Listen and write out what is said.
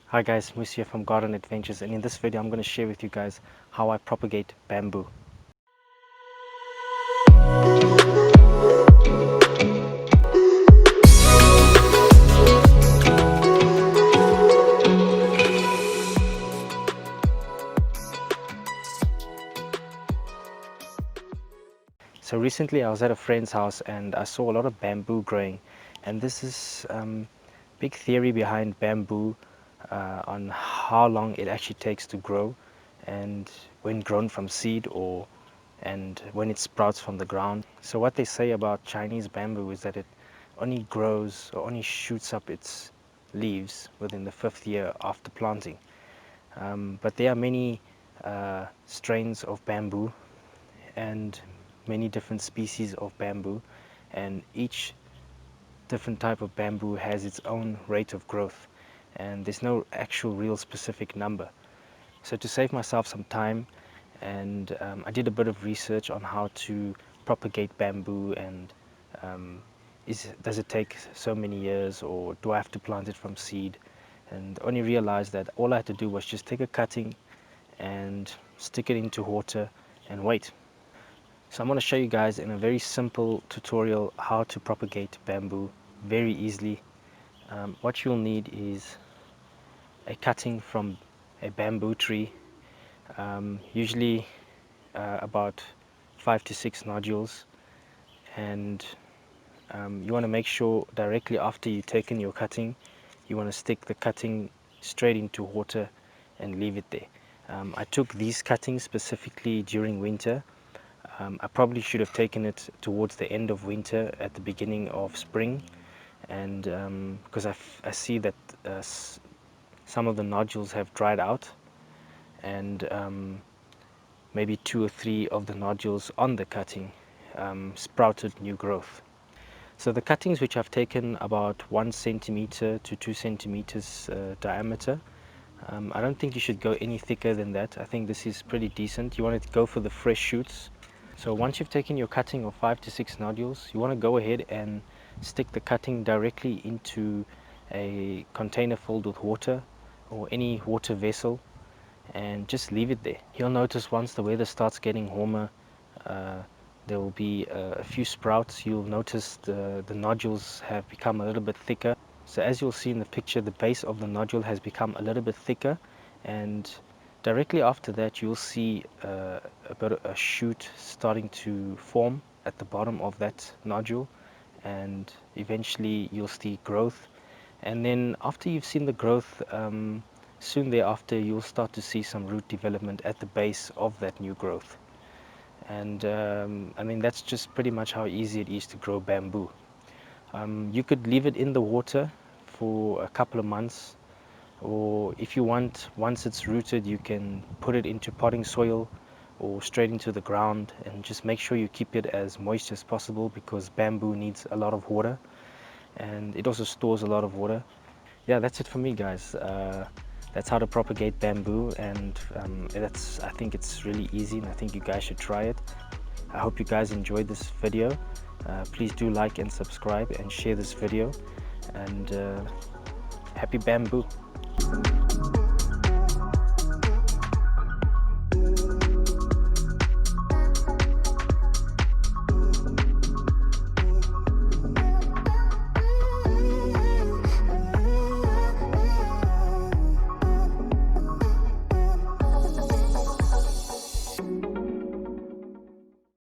Hi guys, Moose here from Garden Adventures, and in this video I'm going to share with you guys how I propagate bamboo. So recently I was at a friend's house and I saw a lot of bamboo growing, and this is big theory behind bamboo on how long it actually takes to grow, and when grown from seed and when it sprouts from the ground. So what they say about Chinese bamboo is that it only grows or only shoots up its leaves within the 5th year after planting. But there are many strains of bamboo and many different species of bamboo, and each different type of bamboo has its own rate of growth, and there's no actual real specific number. So to save myself some time, and I did a bit of research on how to propagate bamboo, and does it take so many years, or do I have to plant it from seed? And only realized that all I had to do was just take a cutting and stick it into water and wait. So I'm going to show you guys in a very simple tutorial how to propagate bamboo very easily. What you'll need is a cutting from a bamboo tree, usually about 5 to 6 nodules, and you want to make sure directly after you've taken your cutting, you want to stick the cutting straight into water and leave it there. I took these cuttings specifically during winter. I probably should have taken it towards the end of winter, at the beginning of spring, and because I see that some of the nodules have dried out, and maybe 2 or 3 of the nodules on the cutting sprouted new growth. So the cuttings, which I've taken about 1 centimeter to 2 centimeters diameter, I don't think you should go any thicker than that. I think this is pretty decent. You want to go for the fresh shoots. So once you've taken your cutting of 5 to 6 nodules, you want to go ahead and stick the cutting directly into a container filled with water or any water vessel, and just leave it there. You'll notice once the weather starts getting warmer, there will be a few sprouts. You'll notice the nodules have become a little bit thicker. So as you'll see in the picture, the base of the nodule has become a little bit thicker, and directly after that you'll see a bit of a shoot starting to form at the bottom of that nodule, and eventually you'll see growth. And then after you've seen the growth, soon thereafter you'll start to see some root development at the base of that new growth. And I mean, that's just pretty much how easy it is to grow bamboo. You could leave it in the water for a couple of months, or if you want, once it's rooted, you can put it into potting soil or straight into the ground, and just make sure you keep it as moist as possible, because bamboo needs a lot of water and it also stores a lot of water. Yeah, that's it for me, guys. That's how to propagate bamboo, and I think it's really easy, and I think you guys should try it. I hope you guys enjoyed this video. Please do like and subscribe and share this video, and happy bamboo.